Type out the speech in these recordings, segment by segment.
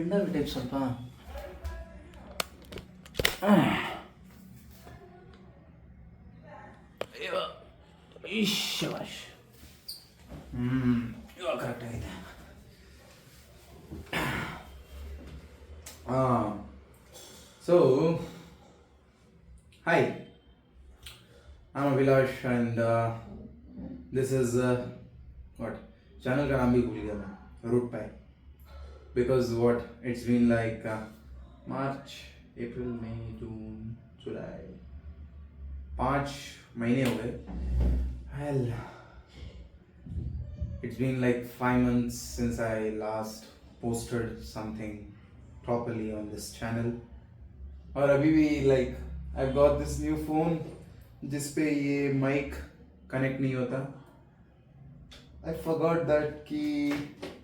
ಬೆಂಡಾಗ್ಬಿಟ್ಟೈತೆ ಸ್ವಲ್ಪ. ಶಬಾಷ್. ಇವಾಗ ಕರೆಕ್ಟ್ ಆಗಿದೆ. So, hi, I'm Abhilash and this is what channel का नाम भी भूल गया मैं, root pi, because what it's been like March, April, May, June, July, 5 महीने हो गए. Well, it's been like 5 months since I last posted something properly on this channel. और अभी भी like I've got this new phone जिस पे ये mic connect नहीं होता. I forgot that कि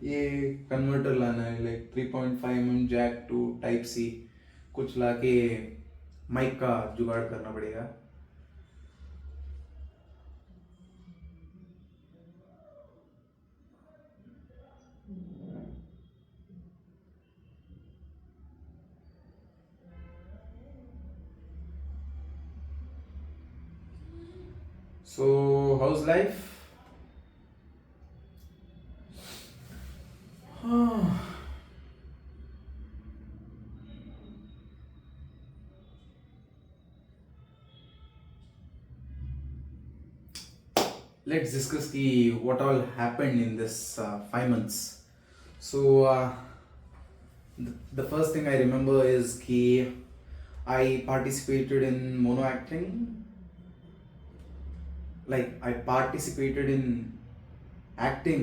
ये converter लाना है, like 3.5mm jack to type C कुछ लाके mic का जुगाड़ करना पड़ेगा. So, how's life? Let's discuss what all happened in this 5 months. So, the first thing I remember is I participated in mono acting. Like I participated in acting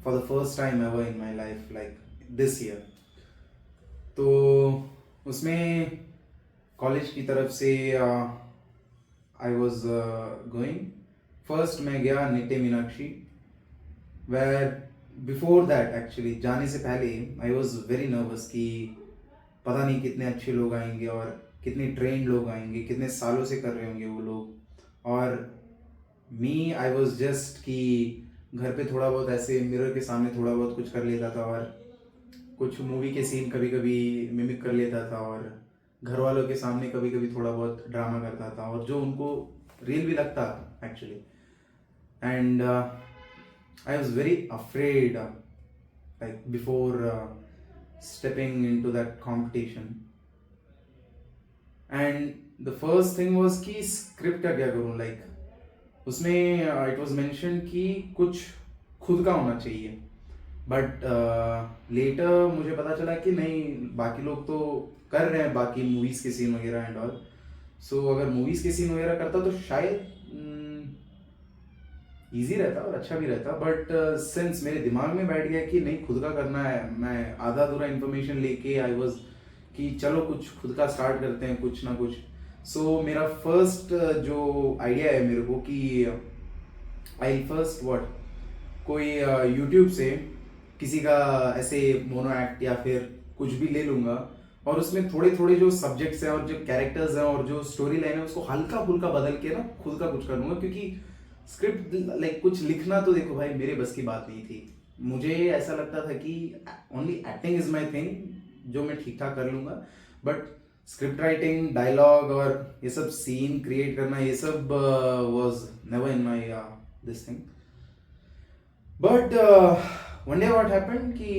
for the first time ever in my life, like this year. तो उसमें college की तरफ से I was going. First मैं गया निटे Meenakshi, where before that actually जाने से पहले I was very nervous कि पता नहीं कितने अच्छे लोग आएंगे और कितने ट्रेंड लोग आएंगे, कितने सालों से कर रहे होंगे वो लोग. और मी आई वॉज जस्ट कि घर पे थोड़ा बहुत ऐसे मिरर के सामने थोड़ा बहुत कुछ कर लेता था और कुछ मूवी के सीन कभी कभी मिमिक कर लेता था और घर वालों के सामने कभी कभी थोड़ा बहुत ड्रामा करता था और जो उनको रियल भी लगता actually. And I was very afraid like before stepping in to that competition. And the first thing was कि स्क्रिप्ट का क्या करूँ. लाइक उसमें इट वॉज मेंशन कि कुछ खुद का होना चाहिए, बट लेटर मुझे पता चला कि नहीं, बाकी लोग तो कर रहे हैं बाकी मूवीज़ के सीन वगैरह एंड ऑल. सो अगर मूवीज़ के सीन वगैरह करता तो शायद इजी रहता और अच्छा भी रहता. बट सिंस मेरे दिमाग में बैठ गया कि नहीं खुद का करना है, मैं आधा अधूरा इन्फॉर्मेशन लेके आई वॉज कि चलो कुछ खुद का स्टार्ट करते हैं कुछ ना कुछ. सो मेरा फर्स्ट जो आइडिया है मेरे को कि आई फर्स्ट कोई यूट्यूब से किसी का ऐसे मोनो एक्ट या फिर कुछ भी ले लूँगा और उसमें थोड़े थोड़े जो सब्जेक्ट्स हैं और जो कैरेक्टर्स हैं और जो स्टोरी लाइन है उसको हल्का फुल्का बदल के ना खुद का कुछ कर लूँगा. क्योंकि स्क्रिप्ट लाइक कुछ लिखना तो देखो भाई मेरे बस की बात नहीं थी. मुझे ऐसा लगता था कि only acting is my thing जो मैं ठीक ठाक कर लूँगा, बट स्क्रिप्ट राइटिंग, डायलॉग और ये सब सीन क्रिएट करना ये सब was never in my this thing. But one day what happened कि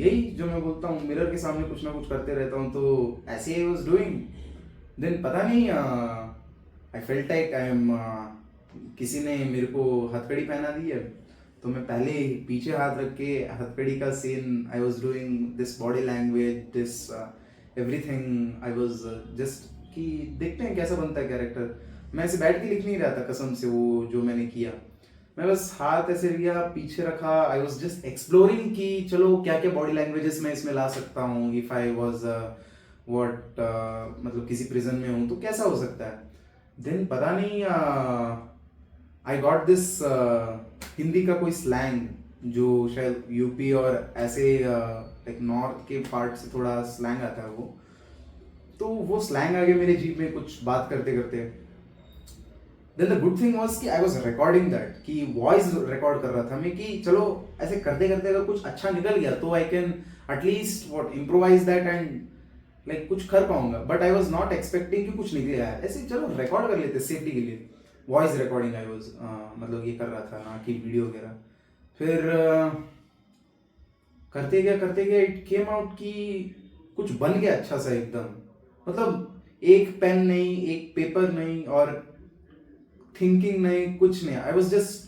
यही जो मैं बोलता हूँ मिरर के सामने कुछ ना कुछ करते रहता हूँ, तो ऐसे ही वाज डूइंग. देन पता नहीं I felt like I am किसी ने मेरे को हथकड़ी पहना दी है, तो मैं पहले पीछे हाथ रख के हथकड़ी का scene I was doing this body language this everything. I was just कि देखते हैं कैसा बनता है कैरेक्टर. मैं ऐसे बैठ के लिख नहीं रहा था कसम से वो जो मैंने किया. मैं बस हाथ ऐसे लिया पीछे रखा. आई वाज जस्ट एक्सप्लोरिंग कि चलो क्या क्या बॉडी लैंग्वेजेस मैं इसमें ला सकता हूँ. इफ आई वाज मतलब किसी प्रिजन में हूँ तो कैसा हो सकता है. देन पता नहीं आई गॉट दिस हिंदी का कोई स्लैंग जो शायद यूपी और ऐसे लाइक नॉर्थ के पार्ट से थोड़ा स्लैंग आता है तो वो स्लैंग आ गया मेरे जीप में कुछ बात करते करते. Then the good thing was कि आई वाज रिकॉर्डिंग दैट कि वॉइस रिकॉर्ड कर रहा था मैं कि चलो ऐसे करते करते अगर कुछ अच्छा निकल गया तो I at least what improvise that and like कुछ कर पाऊंगा. But I was not expecting कि कुछ निकले यार. ऐसे चलो रिकॉर्ड कर लेते सेफ्टी के लिए, वॉइस रिकॉर्डिंग आई वॉज मतलब ये कर रहा था ना कि वीडियो वगैरह. फिर करते गया इट केम आउट कि कुछ बन गया अच्छा सा एकदम. मतलब एक पेन नहीं, एक पेपर नहीं, और थिंकिंग नहीं, कुछ नहीं. आई जस्ट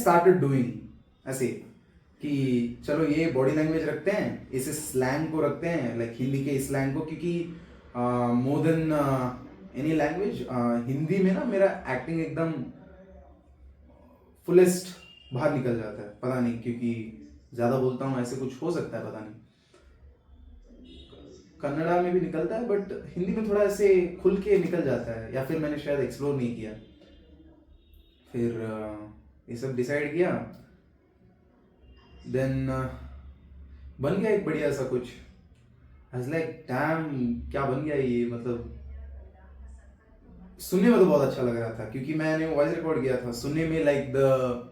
स्टार्टेड डूइंग ऐसे कि चलो ये बॉडी लैंग्वेज रखते हैं, इसे स्लैंग को रखते हैं, लाइक हिंदी के स्लैंग को, क्योंकि more than any language Hindi में ना मेरा एक्टिंग एकदम फुलेस्ट बाहर निकल जाता है. पता नहीं, क्योंकि ज़्यादा बोलता हूँ, ऐसे कुछ हो सकता है, पता नहीं. कन्नड़ा में भी निकलता है बट हिंदी में थोड़ा ऐसे खुल के निकल जाता है, या फिर मैंने शायद एक्सप्लोर नहीं किया. फिर ये सब डिसाइड किया, देन बन गया एक बढ़िया सा कुछ. आई वाज लाइक डैम, क्या बन गया ये. मतलब सुनने में तो बहुत अच्छा लग रहा था, क्योंकि मैंने वॉइस रिकॉर्ड किया था. सुनने में लाइक द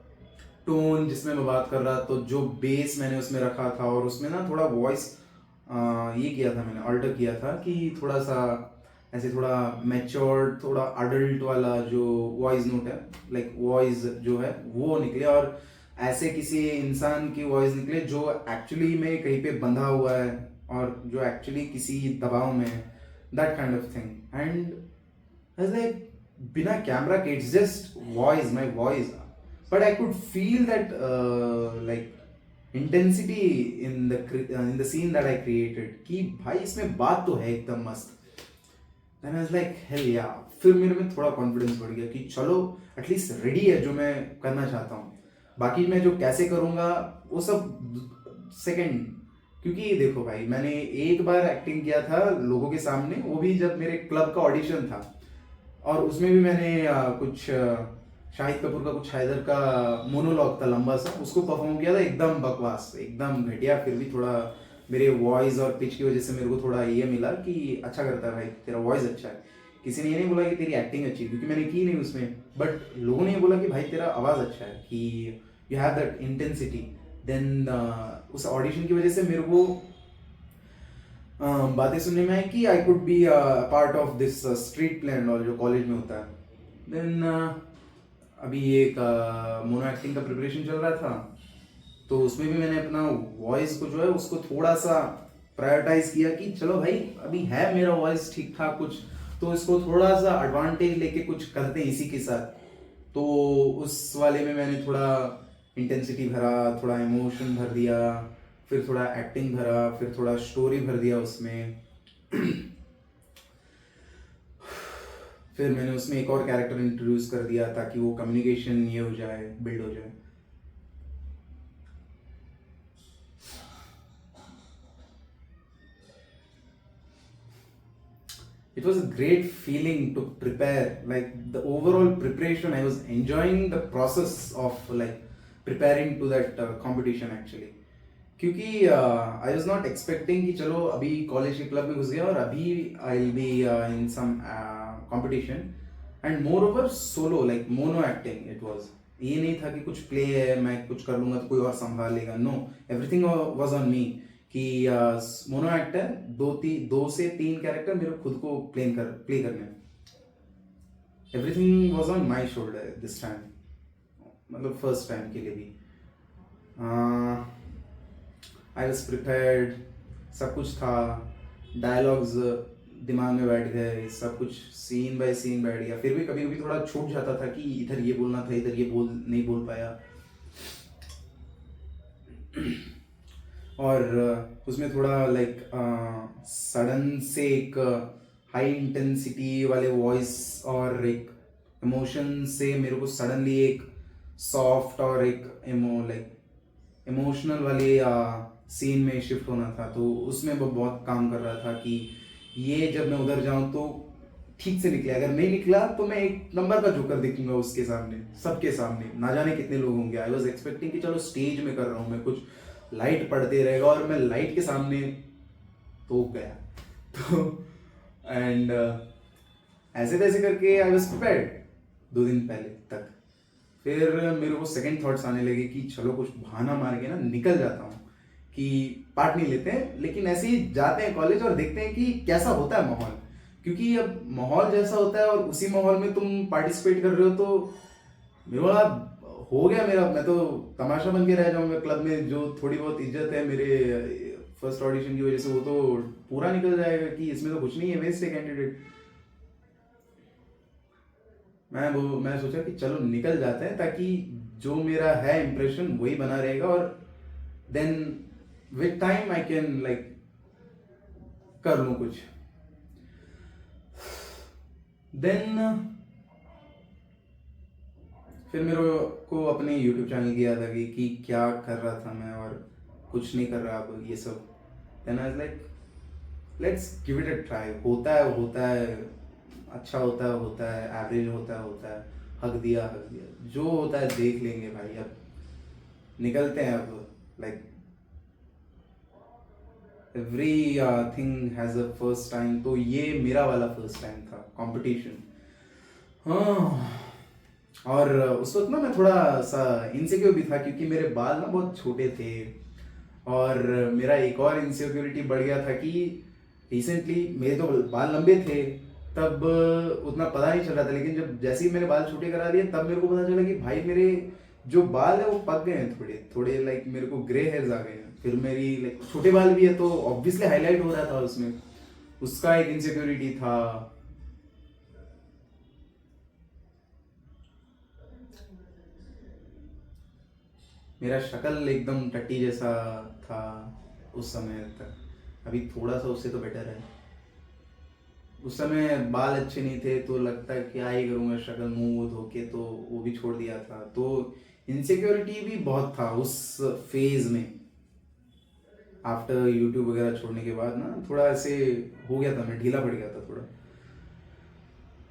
टोन जिसमें मैं बात कर रहा, तो जो बेस मैंने उसमें रखा था, और उसमें ना थोड़ा वॉइस ये किया था, मैंने अल्टर किया था कि थोड़ा सा ऐसे थोड़ा मैच्योर्ड, थोड़ा अडल्ट वाला जो वॉइस नोट है, लाइक वॉइस जो है वो निकले, और ऐसे किसी इंसान की वॉइस निकले जो एक्चुअली में कहीं पे बंधा हुआ है, और जो एक्चुअली किसी दबाव में है, that kind of thing. And I was like, बिना कैमरा के it's just voice, my voice, but I could feel that like intensity in the scene that I created, कि भाई इसमें बात तो है एकदम मस्त. Then I was like hell yeah. फिर मेरे में थोड़ा कॉन्फिडेंस बढ़ गया कि चलो एटलीस्ट रेडी है जो मैं करना चाहता हूँ. बाकी मैं जो कैसे करूँगा वो सब सेकंड. क्योंकि देखो भाई, मैंने एक बार एक्टिंग किया था लोगों के सामने, वो भी जब मेरे क्लब का ऑडिशन था, और उसमें भी मैंने कुछ शाहिद कपूर का, कुछ हैदर का मोनोलॉग था लंबा सा, उसको परफॉर्म किया था. एकदम बकवास, एकदम घटिया. फिर भी थोड़ा मेरे वॉइस और पिच की वजह से मेरे को थोड़ा ये मिला कि अच्छा करता है भाई, तेरा वॉइस अच्छा है. किसी ने ये नहीं बोला कि तेरी एक्टिंग अच्छी है, क्योंकि मैंने की नहीं उसमें, बट लोगों ने ये बोला कि भाई तेरा आवाज़ अच्छा है, कि you have that intensity. Then उस ऑडिशन की वजह से मेरे को बातें सुनने में आई कि I could be part of this street play and all, जो कॉलेज में होता है. देन अभी एक मोनो एक्टिंग का प्रिपरेशन चल रहा था, तो उसमें भी मैंने अपना वॉइस को जो है उसको थोड़ा सा प्रायोरिटाइज किया कि चलो भाई अभी है मेरा वॉइस ठीक ठाक कुछ, तो इसको थोड़ा सा एडवांटेज लेके कुछ करते हैं इसी के साथ. तो उस वाले में मैंने थोड़ा इंटेंसिटी भरा, थोड़ा इमोशन भर दिया, फिर थोड़ा एक्टिंग भरा, फिर थोड़ा स्टोरी भर दिया उसमें. फिर मैंने उसमें एक और कैरेक्टर इंट्रोड्यूस कर दिया ताकि वो कम्युनिकेशन ये हो जाए, बिल्ड हो जाए. It was a great feeling to prepare, like the overall preparation. I was enjoying the process of like preparing to that competition actually. क्योंकि आई वॉज नॉट एक्सपेक्टिंग कि चलो अभी कॉलेज के क्लब में घुस गया और अभी I will be in some competition, and moreover solo, like mono acting it was. ये नहीं था कि कुछ प्ले है मैं कुछ कर लूंगा तो कोई और संभाल लेगा. No, everything was on me. कि मोनो एक्ट है, दो से तीन कैरेक्टर मेरे खुद को प्ले करने. Everything was on my shoulder this time, मतलब फर्स्ट टाइम के लिए भी. आई वॉज प्रिपेयर्ड, सब कुछ था, डायलॉग्स दिमाग में बैठ गए, सब कुछ सीन बाय सीन बैठ गया. फिर भी कभी कभी थोड़ा छूट जाता था कि इधर ये बोलना था, इधर ये नहीं बोल पाया. और उसमें थोड़ा लाइक सडन से एक हाई इंटेंसिटी वाले वॉइस और एक इमोशन से मेरे को सडनली एक सॉफ्ट और एक इमोशनल वाले सीन में शिफ्ट होना था. तो उसमें बहुत काम कर रहा था कि ये जब मैं उधर जाऊं तो ठीक से निकले. अगर नहीं निकला तो मैं एक नंबर का जोकर दिखूंगा उसके सामने, सबके सामने, ना जाने कितने लोग होंगे. आई वॉज एक्सपेक्टिंग कि चलो स्टेज में कर रहा हूँ मैं, कुछ लाइट पड़ते रहेगा और मैं लाइट के सामने तो गया. तो एंड ऐसे तैसे करके आई वॉज प्रिपेयर्ड 2 दिन पहले तक. फिर मेरे को सेकंड थॉट्स आने लगे कि चलो कुछ बहाना मार के ना निकल जाता हूँ, कि पार्ट नहीं लेते हैं, लेकिन ऐसे ही जाते हैं कॉलेज और देखते हैं कि कैसा होता है माहौल, क्योंकि अब माहौल जैसा होता है और उसी माहौल में तुम पार्टिसिपेट कर रहे हो, तो मेरे वाला हो गया मेरा, मैं तो तमाशा बन के रह जाऊंगा क्लब में। जो थोड़ी बहुत इज्जत है मेरे फर्स्ट ऑडिशन की वजह से वो तो पूरा निकल जाएगा कि इसमें तो कुछ नहीं है, वेस्ट है कैंडिडेट। मैं सोचा कि चलो निकल जाते हैं, ताकि जो मेरा है इम्प्रेशन वही बना रहेगा, और then with time I can like कर लूँ कुछ। देन फिर मेरे को अपने YouTube चैनल की याद आ गई कि क्या कर रहा था मैं और कुछ नहीं कर रहा अब ये सब। Then I was like let's give it a try. होता है, अच्छा होता है, एवरेज होता है, हक दिया, जो होता है देख लेंगे भाई। अब निकलते हैं अब, like every thing has a first time, तो ये मेरा वाला फर्स्ट टाइम था कंपटीशन। हाँ, और उस वक्त ना मैं थोड़ा सा इनसिक्योर भी था, क्योंकि मेरे बाल ना बहुत छोटे थे, और मेरा एक और इनसिक्योरिटी बढ़ गया था कि रिसेंटली मेरे तो बाल लंबे थे, तब उतना पता नहीं चल रहा था, लेकिन जब जैसे ही मैंने बाल छोटे करा लिए तब मेरे को पता चला कि भाई मेरे जो बाल है वो पक गए हैं थोड़े थोड़े, लाइक मेरे को ग्रे हेयर्स आ गए हैं। फिर मेरी लाइक छोटे बाल भी है, तो ऑब्वियसली हाईलाइट हो रहा था उसमें, उसका एक इनसिक्योरिटी था। मेरा शक्ल एकदम टट्टी जैसा था उस समय तक, अभी थोड़ा सा उससे तो बेटर है। उस समय बाल अच्छे नहीं थे, तो लगता है क्या ही करूँगा, शक्ल मुंह वो धो के, तो वो भी छोड़ दिया था। तो इनसिक्योरिटी भी बहुत था उस फेज में। आफ्टर यूट्यूब वगैरह छोड़ने के बाद ना थोड़ा ऐसे हो गया था, मैं ढीला पड़ गया था थोड़ा।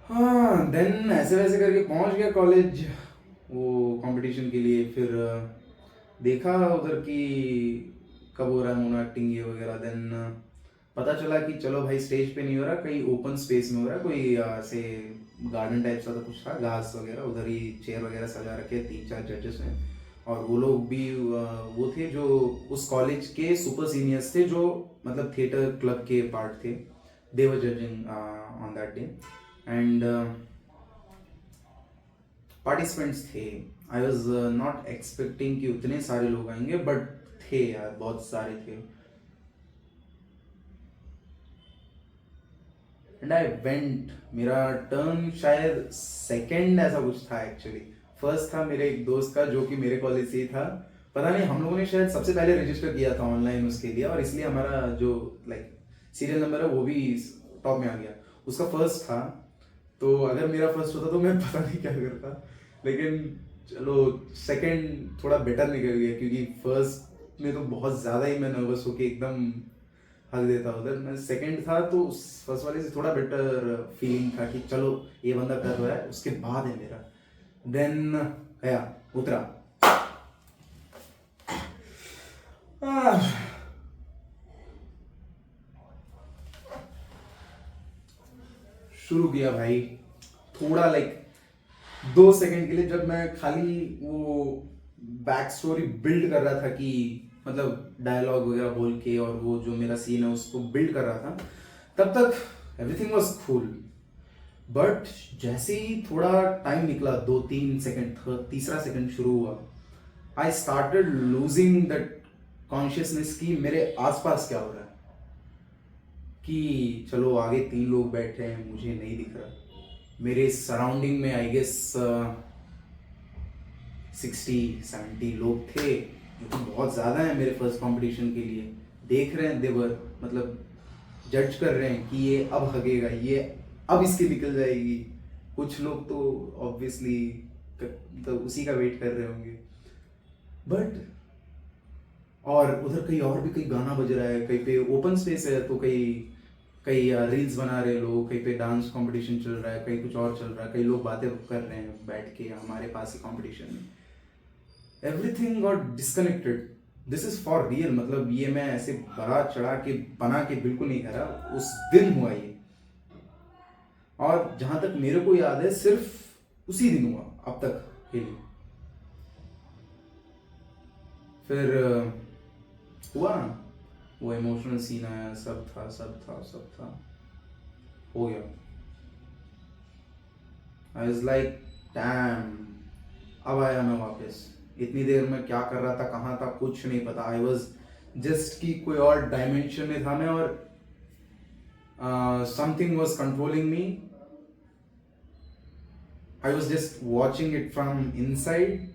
हाँ, देन ऐसे वैसे करके पहुंच गया कॉलेज वो कंपटीशन के लिए। फिर देखा उधर की कब हो रहा है मोनो एक्टिंग ये वगैरह। देन पता चला कि चलो भाई स्टेज पे नहीं हो रहा, कहीं ओपन स्पेस में हो रहा है, कोई ऐसे गार्डन टाइप सा तो कुछ था, घास वगैरह, उधर ही चेयर वगैरह सजा रखे, 3-4 जजेस हैं, और वो लोग भी वो थे जो उस कॉलेज के सुपर सीनियर्स थे, जो मतलब थिएटर क्लब के पार्ट थे। They were judging on that day, and participants थे। आई वॉज नॉट एक्सपेक्टिंग कि उतने सारे लोग आएंगे, बट थे यार, बहुत सारे थे। एंड आई वेंट, मेरा टर्न शायद सेकंड ऐसा कुछ था एक्चुअली। फर्स्ट था मेरे एक दोस्त का, जो कि मेरे कॉलेज से ही था। पता नहीं, हम लोगों ने शायद सबसे पहले रजिस्टर किया था ऑनलाइन उसके लिए, और इसलिए हमारा जो लाइक सीरियल नंबर है वो भी टॉप में आ गया। उसका फर्स्ट था, तो अगर मेरा फर्स्ट होता तो मैं पता नहीं क्या करता, लेकिन चलो सेकंड थोड़ा बेटर निकल गया, क्योंकि फर्स्ट में तो बहुत ज़्यादा ही मैं नर्वस होके एकदम हक देता। उधर मैं सेकंड था, तो उस फर्स्ट वाले से थोड़ा बेटर फीलिंग था कि चलो ये बंदा कर रहा है, उसके बाद है मेरा। देन गया, उतरा, शुरू किया भाई। थोड़ा लाइक 2 सेकंड के लिए जब मैं खाली वो बैक स्टोरी बिल्ड कर रहा था, कि मतलब डायलॉग वगैरह बोल के, और वो जो मेरा सीन है उसको बिल्ड कर रहा था, तब तक एवरीथिंग वाज कूल। बट जैसे ही थोड़ा टाइम निकला, 2-3 सेकंड, तीसरा सेकंड शुरू हुआ, I started losing that consciousness कि मेरे आसपास क्या हो रहा है, कि चलो आगे 3 लोग बैठे हैं, मुझे नहीं दिख रहा। मेरे सराउंडिंग में आई गेस 60-70 लोग थे, जो कि बहुत ज़्यादा है मेरे फर्स्ट कंपटीशन के लिए। देख रहे हैं, देवर मतलब जज कर रहे हैं कि ये अब हगेगा, ये अब इसकी निकल जाएगी। कुछ लोग तो ऑब्वियसली तो उसी का वेट कर रहे होंगे, बट और उधर कहीं और भी कहीं गाना बज रहा है, कहीं पे ओपन स्पेस है, तो कहीं कहीं रील्स बना रहे लोग, कहीं पे डांस कंपटीशन चल रहा है, कहीं कुछ और चल रहा है, कई लोग बातें कर रहे हैं बैठ के हमारे पास ही कंपटीशन में। Everything got disconnected. This is for real, मतलब ये मैं ऐसे बड़ा चढ़ा के बना के बिल्कुल नहीं कह रहा, उस दिन हुआ ये। और जहां तक मेरे को याद है, सिर्फ उसी दिन हुआ अब तक के लिए। फिर हुआ ना, वो इमोशनल सीन आया, सब था हो गया। आई वाज लाइक डैम, अब आया मैं वापस। इतनी देर में क्या कर रहा था, कहाँ था, कुछ नहीं पता। आई वॉज जस्ट कि कोई और डायमेंशन में था मैं, और something was controlling me. I was just watching it from inside.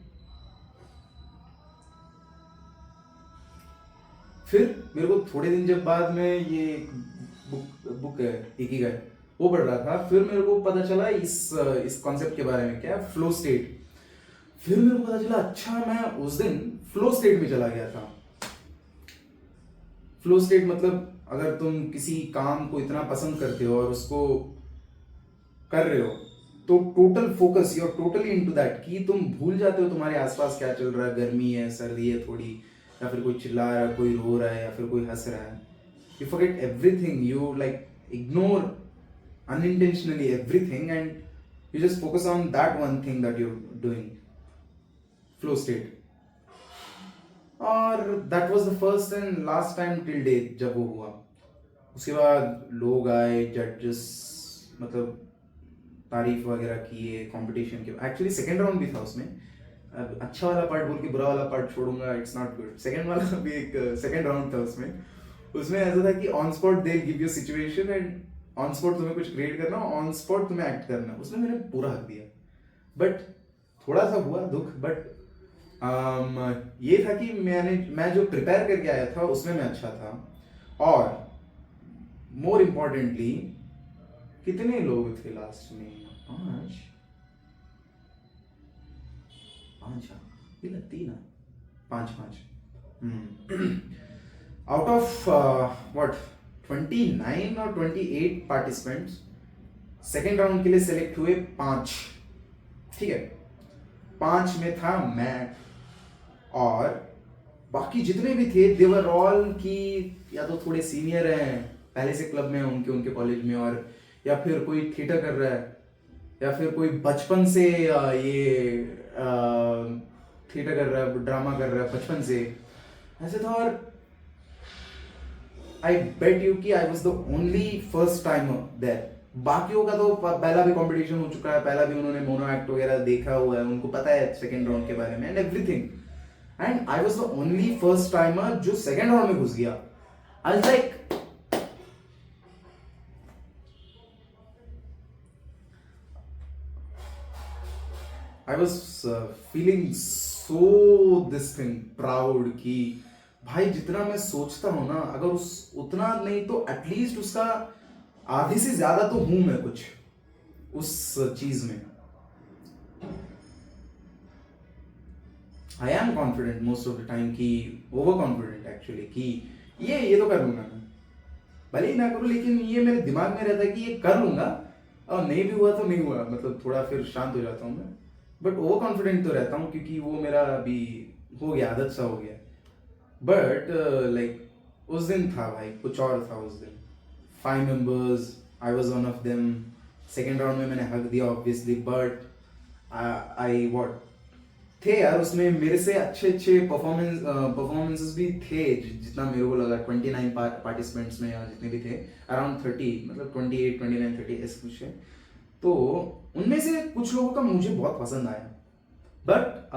फिर मेरे को थोड़े दिन जब बाद में ये बुक है इकिगाई, वो पढ़ रहा था, फिर मेरे को पता चला इस कॉन्सेप्ट के बारे में, क्या फ्लो स्टेट। फिर मेरे को पता चला अच्छा मैं उस दिन फ्लो स्टेट में चला गया था। फ्लो स्टेट मतलब अगर तुम किसी काम को इतना पसंद करते हो और उसको कर रहे हो, तो total focus, you are totally into that, कि तुम भूल जाते हो तुम्हारे आसपास क्या चल रहा है, गर्मी है, सर्दी है थोड़ी, या फिर कोई चिल्ला रहा है, कोई रो रहा है, या फिर कोई हंस रहा है। You forget everything, you like ignore unintentionally everything, and you just focus on that one thing that you're doing. Flow state. और that was the first and last time till date जब वो हुआ। उसके बाद लोग आए, जजेस मतलब तारीफ वगैरह किए कंपटीशन के। एक्चुअली सेकेंड राउंड भी था उसमें। अब अच्छा वाला पार्ट बोल के बुरा वाला पार्ट छोड़ूंगा, इट्स नॉट गुड। सेकेंड वाला भी एक सेकेंड राउंड था उसमें। उसमें ऐसा था कि on spot they give you situation and on spot तुम्हें कुछ क्रिएट करना, ऑन स्पॉट तुम्हें एक्ट करना। उसमें मैंने पूरा हक दिया, बट थोड़ा सा हुआ दुख। बट ये था कि मैं जो प्रिपेयर करके आया था उसमें मैं अच्छा था। और मोर इम्पोर्टेंटली, कितने लोग थे लास्ट में? पांच आउट ऑफ व्हाट 29 और 28 पार्टिसिपेंट्स सेकेंड राउंड के लिए सेलेक्ट हुए 5। ठीक है, 5 में था मैं, और बाकी जितने भी थे दे वर ऑल की या तो थोड़े सीनियर हैं, पहले से क्लब में उनके कॉलेज में, और या फिर कोई थिएटर कर रहा है, या फिर कोई बचपन से ये थिएटर कर रहा है, ड्रामा कर रहा है बचपन से, ऐसे था। और आई बेट यू कि I was the only first timer there. बाकियों का तो पहला भी कंपटीशन हो चुका है, पहला भी उन्होंने मोनो एक्ट वगैरह देखा हुआ है, उनको पता है सेकेंड राउंड के बारे में and everything. And I was the only first timer जो सेकेंड राउंड में घुस गया। आई was like I was feeling so this thing proud कि भाई जितना मैं सोचता हूं ना, अगर उतना नहीं तो एटलीस्ट उसका आधी से ज्यादा तो हूं मैं कुछ उस चीज में। I am confident most of the time, कि ओवर कॉन्फिडेंट एक्चुअली, कि ये तो कर लूंगा मैं, भले ही ना करूं, लेकिन ये मेरे दिमाग में रहता है कि ये कर लूंगा, और नहीं भी हुआ तो नहीं हुआ, मतलब थोड़ा फिर शांत हो जाता हूं मैं। बट ओवर कॉन्फिडेंट तो रहता हूं, क्योंकि वो मेरा अभी हो गया, आदत सा हो गया। बट लाइक उस दिन था भाई, कुछ और था उस दिन। 5 members, I was one of them. Second round में मैंने हक दिया ऑब्वियसली, बट आई वॉट थे यार उसमें मेरे से अच्छे परफॉर्मेंसेस भी थे, जितना मेरे को लगा। 29 पार्टिसिपेंट्स में, या जितने भी थे अराउंड 30, मतलब 28, 29, 30 ऐसे कुछ है। तो उनमें से कुछ लोगों का मुझे बहुत पसंद आया, बट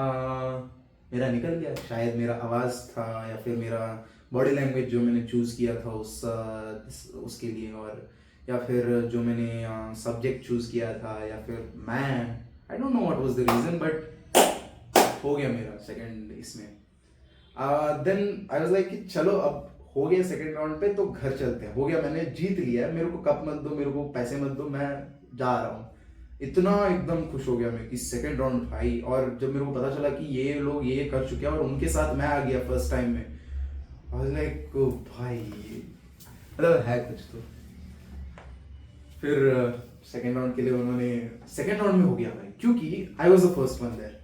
मेरा निकल गया। शायद मेरा आवाज़ था, या फिर मेरा बॉडी लैंग्वेज जो मैंने चूज़ किया था उसके लिए, और या फिर जो मैंने सब्जेक्ट चूज़ किया था, या फिर मैं I don't know what was the reason, but हो गया मेरा सेकंड इसमें। देन आई वाज लाइक कि चलो अब हो गया सेकंड राउंड पे, तो घर चलते हैं। हो गया, मैंने जीत लिया है, मेरे को कप मत दो, मेरे को पैसे मत दो, मैं जा रहा हूँ। इतना एकदम खुश हो गया मैं कि सेकंड राउंड भाई। और जब मेरे को पता चला कि ये लोग ये कर चुके हैं और उनके साथ मैं आ गया फर्स्ट टाइम में, आई वाज लाइक भाई मतलब है कुछ तो। फिर सेकंड राउंड के लिए उन्होंने, सेकंड राउंड में हो गया भाई, क्योंकि I was the first one there.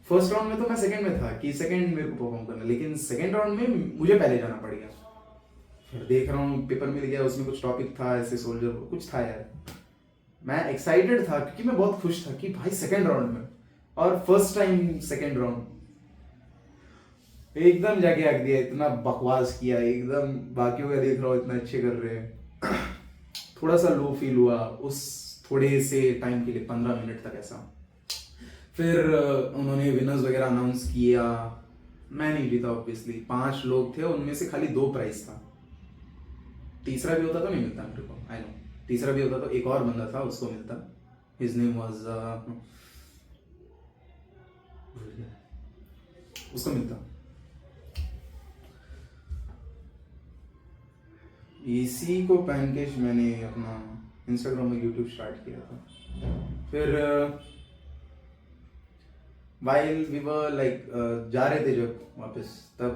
First round में तो मैं सेकंड में था कि सेकंड मेरे को परफॉर्म करना, लेकिन सेकंड राउंड में मुझे पहले जाना पड़ गया। फिर देख रहा हूँ पेपर मिल गया, उसमें कुछ टॉपिक था ऐसे सोल्जर कुछ था यार। मैं एक्साइटेड था क्योंकि मैं बहुत खुश था कि भाई सेकंड राउंड में, और फर्स्ट टाइम सेकंड राउंड। एकदम जाके हक दिया, इतना बकवास किया एकदम, बाकियों का देख रहा हूँ इतना अच्छे कर रहे हैं। थोड़ा सा लो फील हुआ उस थोड़े से टाइम के लिए, 15 मिनट तक ऐसा। फिर उन्होंने विनर्स वगैरह अनाउंस किया। मैं नहीं जीता ऑब्वियसली, 5 लोग थे, उनमें से खाली 2 प्राइज था। तीसरा भी होता तो नहीं मिलता मेरे को, आई नो। तीसरा भी होता तो एक और बंदा था, उसको मिलता। हिज नेम वाज, उसको मिलता। इसी को पहन के मैंने अपना इंस्टाग्राम और यूट्यूब स्टार्ट किया था। फिर वाइल वी वर लाइक जा रहे थे जब वापस, तब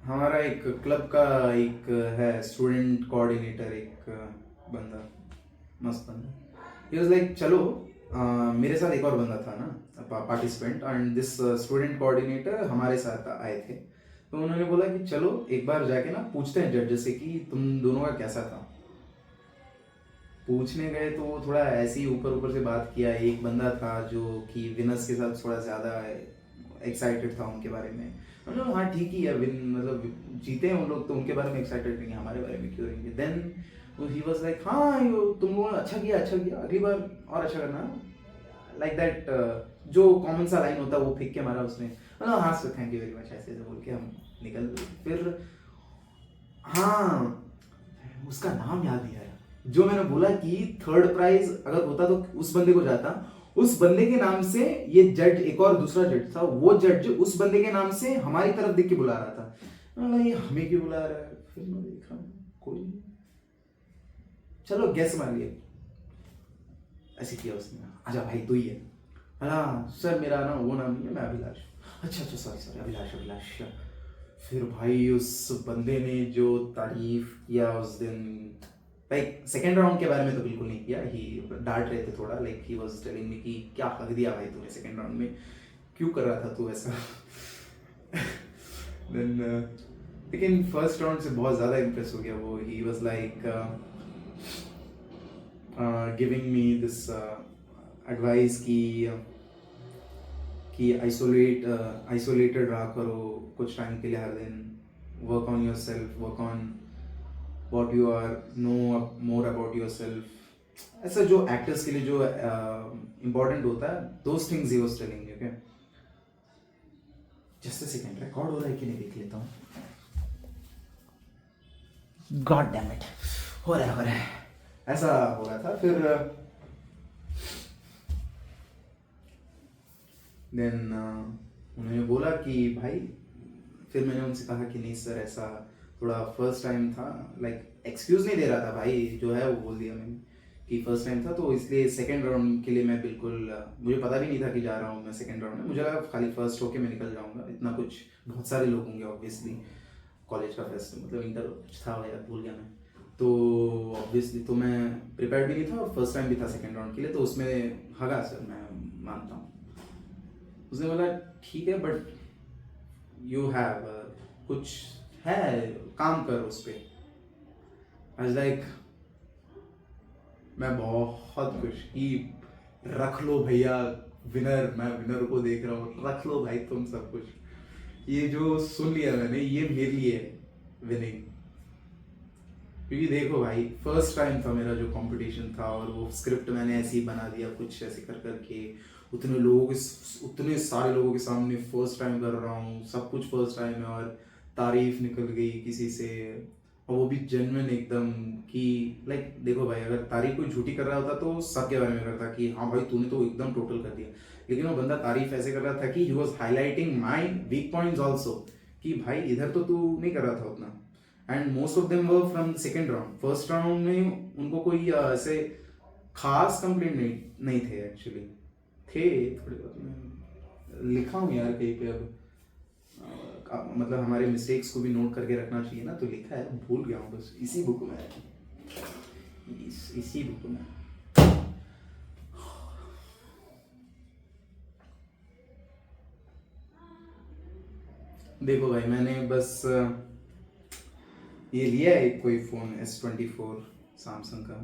हमारा एक क्लब का एक है स्टूडेंट कोऑर्डिनेटर, एक बंदा, मस्त बंदा। ही वाज लाइक चलो, मेरे साथ एक और बंदा था ना participant, and this student coordinator हमारे साथ आए थे। तो उन्होंने बोला कि चलो एक बार जाके ना पूछते हैं जज से कि तुम दोनों का कैसा था। पूछने गए तो वो थोड़ा ऐसे ही ऊपर ऊपर से बात किया। एक बंदा था जो कि विनर्स के साथ थोड़ा ज़्यादा एक्साइटेड था उनके बारे में। मतलब हाँ ठीक ही है, विन मतलब जीते हैं उन लोग तो उनके बारे में एक्साइटेड रहेंगे, हमारे बारे में क्यों रहेंगे। देन ही वाज लाइक हाँ तुम लोगों ने अच्छा किया, अच्छा किया, अगली बार और अच्छा करना, लाइक दैट। जो कॉमन सा लाइन होता है वो फेंक के मारा उसने। मतलब हाँ sir thank you very much, ऐसे ऐसे बोल के हम निकल। फिर हाँ, उसका नाम याद नहीं आया। जो मैंने बोला कि थर्ड प्राइज अगर होता तो उस बंदे को जाता, उस बंदे के नाम से ये जज, एक और दूसरा जज था, वो जज उस बंदे के नाम से हमारी तरफ देख के बुला रहा था। मैं ये हमें क्यों बुला रहा है। फिर मैं देखा कोई नहीं, चलो गैस मार लिया। ऐसे किया उसने, अच्छा भाई तू ही है। हाँ सर मेरा ना वो नाम नहीं है, मैं अभिलाष। अच्छा अच्छा सॉरी सॉरी, अभिलाष अभिलाष। फिर भाई उस बंदे ने जो तारीफ किया उस दिन, लाइक सेकेंड राउंड के बारे में तो बिल्कुल नहीं किया, ही डांट रहे थे थोड़ा, like he was telling me कि क्या हक दिया भाई तूने सेकेंड राउंड में, क्यों कर रहा था तू ऐसा। देन लेकिन फर्स्ट राउंड से बहुत ज़्यादा इम्प्रेस हो गया वो। He was like giving me this advice कि आइसोलेटेड रहा करो कुछ टाइम के लिए हर दिन, work on your self, work on what you are, know more about yourself। ऐसा जो एक्टर्स के लिए जो इम्पोर्टेंट होता है, those things he was telling me, okay? Just a second, record हो रहा है कि नहीं देख लेता हूँ। God damn it, हो रहा है ऐसा हो रहा था। फिर देन उन्होंने बोला कि भाई, फिर मैंने उनसे कहा कि नहीं सर ऐसा थोड़ा फर्स्ट टाइम था, लाइक एक्सक्यूज नहीं दे रहा था भाई, जो है वो बोल दिया मैंने कि फर्स्ट टाइम था तो इसलिए सेकंड राउंड के लिए मैं बिल्कुल, मुझे पता भी नहीं था कि जा रहा हूँ मैं सेकंड राउंड में। मुझे लगा खाली फर्स्ट होके मैं निकल जाऊँगा, इतना कुछ बहुत सारे लोग होंगे ऑब्वियसली, कॉलेज का फेस्ट मतलब इंटर कुछ था यार भूल गया मैं। तो ऑब्वियसली तो मैं प्रिपेयर भी नहीं था और फर्स्ट टाइम भी था सेकेंड राउंड के लिए, तो उसमें हगा सर मैं मानता हूँ। उसने बोला ठीक है बट यू हैव कुछ है, काम कर उस पर। आई लाइक, मैं बहुत खुश कि रख लो भैया विनर, मैं विनर को देख रहा हूँ, रख लो भाई तुम सब कुछ, ये जो सुन लिया मैंने ये मेरे लिए विनिंग। क्योंकि देखो भाई फर्स्ट टाइम था मेरा जो कंपटीशन था, और वो स्क्रिप्ट मैंने ऐसे ही बना दिया कुछ ऐसे कर करके, उतने सारे लोगों के सामने फर्स्ट टाइम कर रहा हूँ, सब कुछ फर्स्ट टाइम है, और तारीफ निकल गई किसी से, और वो भी जेन्युइन एकदम कि लाइक देखो भाई अगर तारीफ कोई झूठी कर रहा होता तो सबके बारे में करता कि हाँ भाई तूने तो एकदम टोटल कर दिया, लेकिन वो बंदा तारीफ ऐसे कर रहा था कि he was highlighting my weak points also, कि भाई इधर तो तू नहीं कर रहा था उतना। And most of them were from second round. First round में उनको कोई ऐसे खास कंप्लेंट नहीं थे एक्चुअली, थे थोड़े बहुत, मैं लिखा हूँ यार कहीं पे अब, मतलब हमारे मिस्टेक्स को भी नोट करके रखना चाहिए ना, तो लिखा है भूल गया हूँ बस, इसी बुक में है, इसी बुक में। देखो भाई मैंने बस ये लिया है कोई फ़ोन S24 सैमसंग का।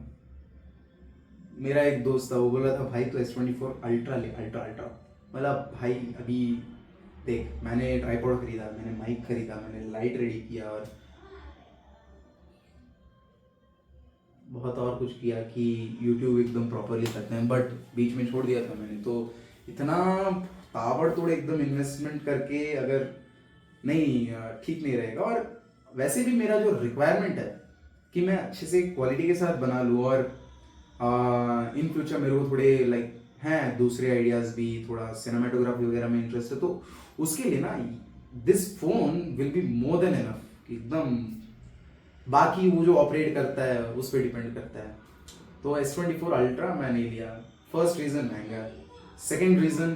मेरा एक दोस्त था वो बोला था भाई तो S24 अल्ट्रा ले, अल्ट्रा अल्ट्रा। मतलब भाई अभी देख, मैंने ट्राइपॉड खरीदा, मैंने माइक खरीदा, मैंने लाइट रेडी किया और बहुत और कुछ किया कि यूट्यूब एकदम प्रॉपरली करते हैं, बट बीच में छोड़ दिया था मैंने। तो इतना ताबड़तोड़ एकदम इन्वेस्टमेंट करके अगर नहीं ठीक नहीं रहेगा। और वैसे भी मेरा जो रिक्वायरमेंट है कि मैं अच्छे से क्वालिटी के साथ बना लूँ, और इन फ्यूचर मेरे को थोड़े लाइक हैं दूसरे आइडियाज़ भी, थोड़ा सिनेमाटोग्राफी वगैरह में इंटरेस्ट है, तो उसके लिए ना this phone will be more than enough एकदम। बाकी वो जो ऑपरेट करता है उस पर डिपेंड करता है। तो S24 अल्ट्रा मैंने लिया। फर्स्ट रीज़न महंगा, सेकंड रीज़न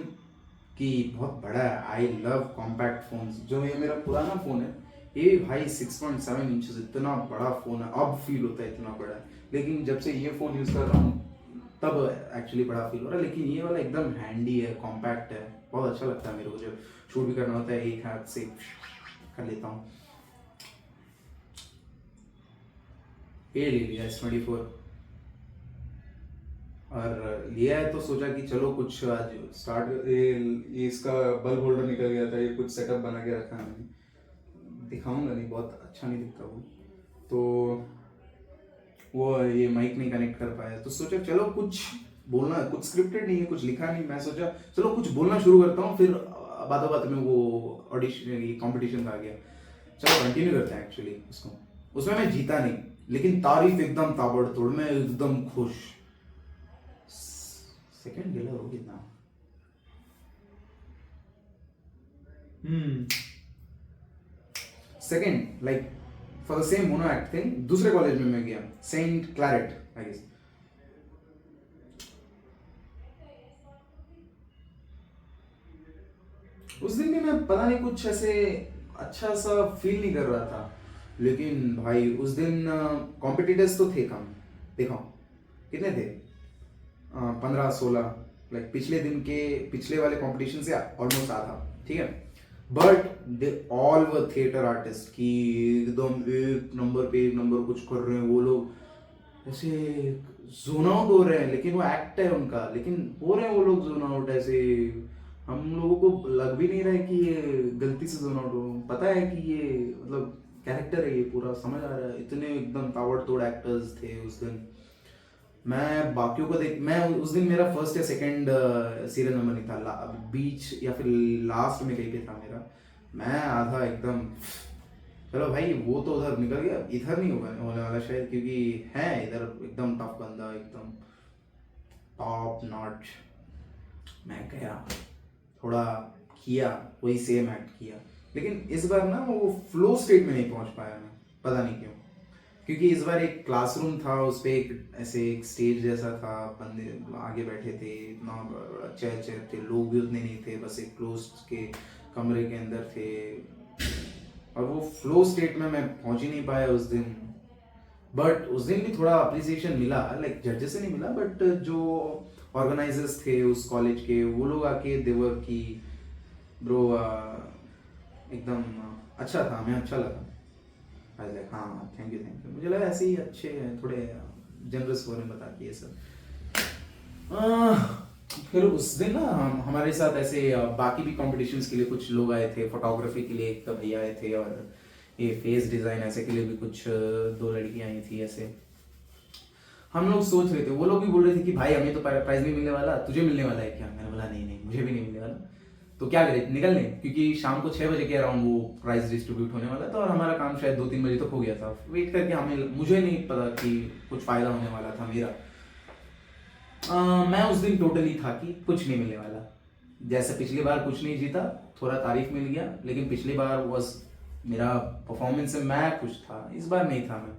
कि बहुत बड़ा है। I love compact phones. जो ये मेरा पुराना फ़ोन है ये भाई 6.7 इंचेस इतना बड़ा फ़ोन है, अब फील होता है इतना बड़ा है। लेकिन जब से ये फ़ोन यूज़ कर रहा हूँ तब एक्चुअली बड़ा फील हो रहा है। लेकिन ये वाला एकदम हैंडी है, कॉम्पैक्ट है, बहुत अच्छा लगता है मेरे को। जब शूट भी करना होता है एक हाथ से कर लेता हूँ। ये ले लिया S24। और लिया है तो सोचा कि चलो कुछ आज स्टार्ट। ये इसका बल्ब होल्डर निकल गया था, ये कुछ सेटअप बना के रखा है मैंने, दिखाऊंगा नहीं, बहुत अच्छा नहीं दिखता वो। तो वो ये माइक नहीं कनेक्ट कर पाया, तो सोचा चलो कुछ बोलना, कुछ स्क्रिप्टेड नहीं है, कुछ लिखा नहीं। मैं सोचा चलो कुछ बोलना शुरू करता हूँ, फिर बातों बात में वो ऑडिशन कॉम्पिटिशन आ गया, चलो कंटिन्यू करते हैं। एक्चुअली उसको, उसमें मैं जीता नहीं, लेकिन तारीफ एकदम ताबड़तोड़, मैं एकदम खुश। सेकंड गेला हो कितना। Second like for the same mono act thing, दूसरे कॉलेज में मैं गया, सेंट क्लैरेट आई गेस। उस दिन भी मैं पता नहीं कुछ ऐसे अच्छा सा फील नहीं कर रहा था। लेकिन भाई उस दिन कॉम्पिटिटर्स तो थे कम, देखो कितने थे, 15-16, लाइक पिछले दिन के पिछले वाले कंपटीशन से ऑलमोस्ट आधा, ठीक है। But they all were theatre artist की एकदम एक नंबर पे एक नंबर कुछ कर रहे हैं वो लोग, ऐसे जोन आउट हो रहे हैं। लेकिन वो एक्ट है उनका, लेकिन हो रहे हैं वो लोग जोन आउट ऐसे। हम लोगों को लग भी नहीं रहा है कि ये गलती से जोन आउट हो, पता है कि ये मतलब कैरेक्टर है, ये पूरा समझ आ रहा है। इतने एकदम ताबड़तोड़ एक्टर्स थे उस दिन। मैं बाकियों को देख, मैं उस दिन मेरा फर्स्ट या सेकंड सीरियल नंबर नहीं था, बीच या फिर लास्ट में कहीं पे था मेरा। मैं आधा एकदम चलो भाई वो तो उधर निकल गया, इधर नहीं होने वाला शायद, क्योंकि है इधर एकदम टफ बंदा, एकदम टॉप नॉच। मैं गया, थोड़ा किया, वही सेम एक्ट किया, लेकिन इस बार ना वो फ्लो स्टेट में नहीं पहुंच पाया मैं, पता नहीं क्यों। क्योंकि इस बार एक क्लासरूम था, उस पर एक ऐसे एक स्टेज जैसा था, बंदे आगे बैठे थे, इतना चेयर चेयर थे, लोग भी उतने नहीं थे, बस एक क्लोज के कमरे के अंदर थे। और वो फ्लो स्टेट में मैं पहुंच ही नहीं पाया उस दिन। बट उस दिन भी थोड़ा अप्रिसिएशन मिला, लाइक जजेस से नहीं मिला, बट जो ऑर्गेनाइजर्स थे उस कॉलेज के, वो लोग आके देवर की ब्रो एकदम अच्छा था, हमें अच्छा लगा। आई लाइक हाँ थैंक यू थैंक यू, मुझे लगा ऐसे ही अच्छे हैं, थोड़े जनरस हो रहे हैं बता के ये सब। फिर उस दिन ना हमारे साथ ऐसे बाकी भी कॉम्पिटिशन्स के लिए कुछ लोग आए थे, फोटोग्राफी के लिए एक तो भैया आए थे, और ये फेस डिज़ाइन ऐसे के लिए भी कुछ 2 लड़कियाँ आई थी ऐसे। हम लोग सोच रहे थे, वो लोग भी बोल रहे थे कि भाई हमें तो प्राइज नहीं मिलने वाला, तुझे मिलने वाला है क्या? मैंने बोला नहीं नहीं मुझे भी नहीं मिलने वाला। तो क्या करें, निकल लें, क्योंकि शाम को 6 बजे के अराउंड वो प्राइज डिस्ट्रीब्यूट होने वाला था, और हमारा काम शायद 2-3 बजे तक हो गया था। वेट करके हमें, मुझे नहीं पता कि कुछ फ़ायदा होने वाला था मेरा। मैं उस दिन टोटली था कि कुछ नहीं मिलने वाला। जैसे पिछली बार कुछ नहीं जीता, थोड़ा तारीफ मिल गया, लेकिन पिछली बार बस मेरा परफॉर्मेंस से मैं खुश था, इस बार नहीं था मैं।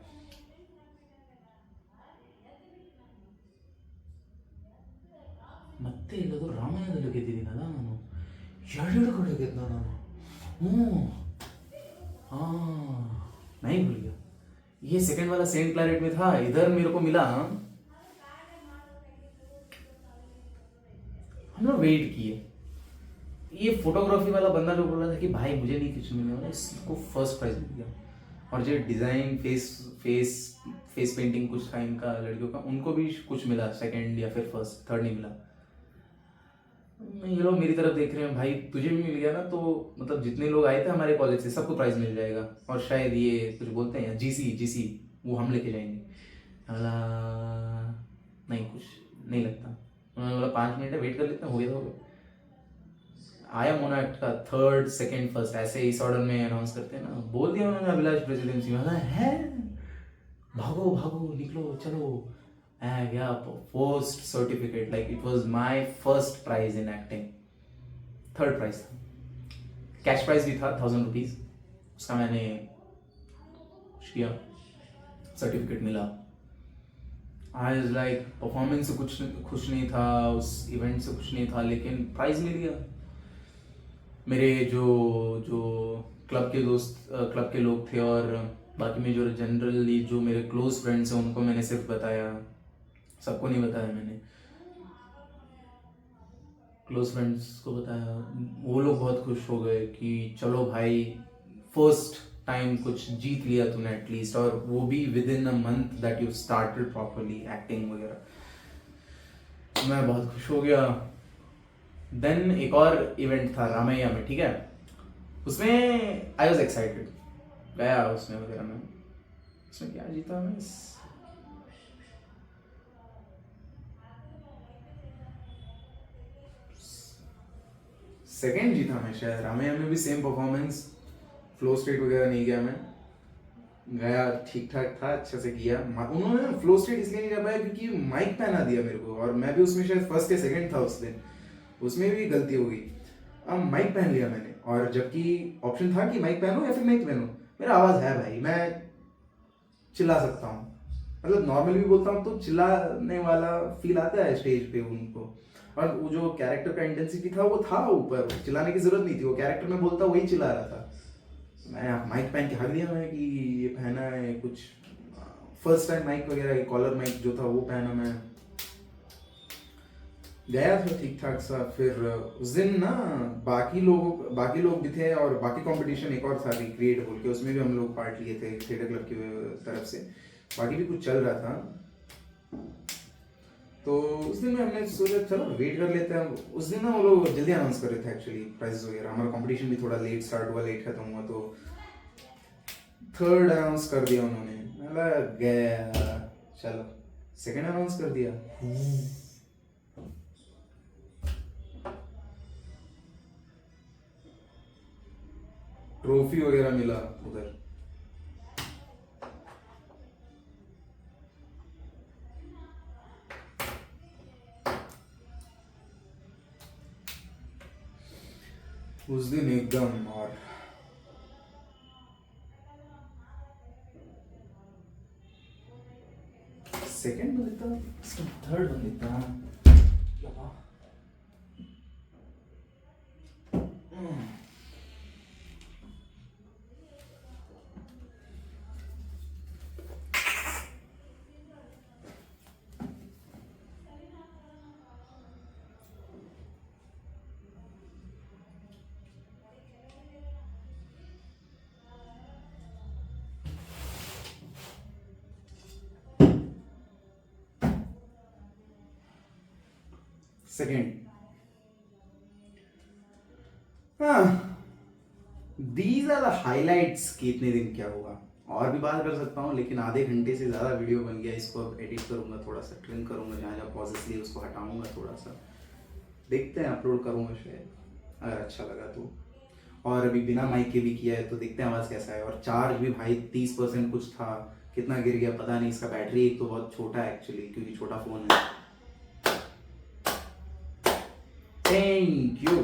ಮತ್ತೆ ಇಲ್ಲದು ರಾಮಾಯಣದಲ್ಲಿ ಗೆದ್ದಿದ್ದೀನಲ್ಲ ನಾನು, 2 ಕಡೆ ಗೆದ್ದ ನಾನು। हूँ हाँ, नहीं भूल गया। ये सेकंड वाला सेंट क्लैरेट में था, इधर मेरे को मिला। हम लोग वेट किए, ये फोटोग्राफी वाला बंदा जो बोल रहा था कि भाई मुझे नहीं कुछ मिलने वाला, इसको फर्स्ट प्राइज मिल गया। और जो design face face face painting कुछ था इनका लड़कियों का, उनको भी कुछ मिला, सेकंड या फिर फर्स्ट, थर्ड नहीं मिला। ये लोग मेरी तरफ देख रहे हैं, भाई तुझे भी मिल गया ना, तो मतलब जितने लोग आए थे हमारे कॉलेज से सबको प्राइज़ मिल जाएगा, और शायद ये कुछ बोलते हैं जीसी जीसी वो हम लेके जाएंगे। अला, नहीं कुछ नहीं लगता। उन्होंने बोला 5 मिनट है, वेट कर लेते हैं, हो गया तो हो गया। आया मोनो एक्ट का थर्ड सेकंड फर्स्ट ऐसे इस ऑर्डर में अनाउंस करते हैं ना, बोल दिया उन्होंने अभिलाष प्रेसिडेंसी में, है भागो भागो निकलो चलो। I got first certificate, like it was my first prize in acting, third prize था, कैश प्राइज भी था 1000 रुपीज, उसका मैंने कुछ किया, सर्टिफिकेट मिला। आई वाज लाइक परफॉर्मेंस से कुछ खुश नहीं था, उस इवेंट से कुछ नहीं था, लेकिन प्राइज मिल गया। मेरे जो जो क्लब के दोस्त क्लब के लोग थे, और बाकी में जो जनरली जो मेरे क्लोज फ्रेंड्स हैं उनको मैंने सिर्फ बताया, सबको नहीं बताया मैंने, क्लोज फ्रेंड्स को बताया। वो लोग बहुत खुश हो गए कि चलो भाई फर्स्ट टाइम कुछ जीत लिया तूने एटलीस्ट, और वो भी with in a month that you started properly acting वगैरह। मैं बहुत खुश हो गया। देन एक और इवेंट था रामैया में, ठीक है, उसमें आई वॉज एक्साइटेड, गया उसमें वगैरह में। उसमें क्या जीता मैं, सेकंड जीता मैं शायद। रामैया में भी सेम परफॉर्मेंस, फ्लो स्टेट वगैरह नहीं गया मैं, गया ठीक ठाक था, अच्छे से किया। उन्होंने फ्लो स्टेट इसलिए नहीं कर पाया क्योंकि माइक पहना दिया मेरे को, और मैं भी उसमें शायद फर्स्ट या सेकंड था उस दिन, उसमें भी गलती हो गई। अब माइक पहन लिया मैंने, और जबकि ऑप्शन था कि माइक पहनो या फिर नहीं पहनो, मेरा आवाज़ है भाई, मैं चिल्ला सकता हूँ, मतलब नॉर्मली भी बोलता हूँ तो चिल्लाने वाला फील आता है स्टेज पे उनको। और वो जो कैरेक्टर का इंटेंसिटी था वो था ऊपर, चिल्लाने की जरूरत नहीं थी, वो कैरेक्टर में बोलता वही चिल्ला रहा था। मैं माइक पहन के हक दिया मैं कि ये पहना है कुछ, फर्स्ट टाइम माइक वगैरह कॉलर माइक जो था वो पहना मैं, गया था ठीक ठाक सा। फिर उस दिन ना बाकी लोग भी थे, और बाकी कंपटीशन एक और था रिक्रिएट बोल के, उसमें भी हम लोग पार्ट लिए थे थिएटर क्लब की तरफ से, बाकी भी कुछ चल रहा था। तो उस दिन में हमने सोचा चलो वेट कर लेते हैं। उस दिन ना वो लोग जल्दी अनाउंस कर रहे थे एक्चुअली प्राइजेस वगैरह, हमारा कंपटीशन भी थोड़ा लेट स्टार्ट हुआ, लेट खत्म हुआ, तो थर्ड अनाउंस कर दिया उन्होंने, मतलब गया, चलो सेकंड अनाउंस कर दिया, ट्रॉफी वगैरह मिला उधर। उस दिन एकदम, और सेकंड बन देता, थर्ड बन देता। सेकेंड, हाँ, दीज आर द हाईलाइट्स कि इतने दिन क्या हुआ। और भी बात कर सकता हूँ, लेकिन आधे घंटे से ज़्यादा वीडियो बन गया, इसको अब एडिट करूँगा, थोड़ा सा ट्रिम करूँगा, जहाँ जहाँ पॉजेस लिए उसको हटाऊँगा थोड़ा सा, देखते हैं अपलोड करूँगा शायद, अगर अच्छा लगा तो। और अभी बिना माइक के भी किया है, तो देखते हैं आवाज़ कैसा है। और चार्ज भी भाई 30% कुछ था, कितना गिर गया पता नहीं। इसका बैटरी एक तो बहुत छोटा है एक्चुअली, क्योंकि छोटा फ़ोन है। Thank you.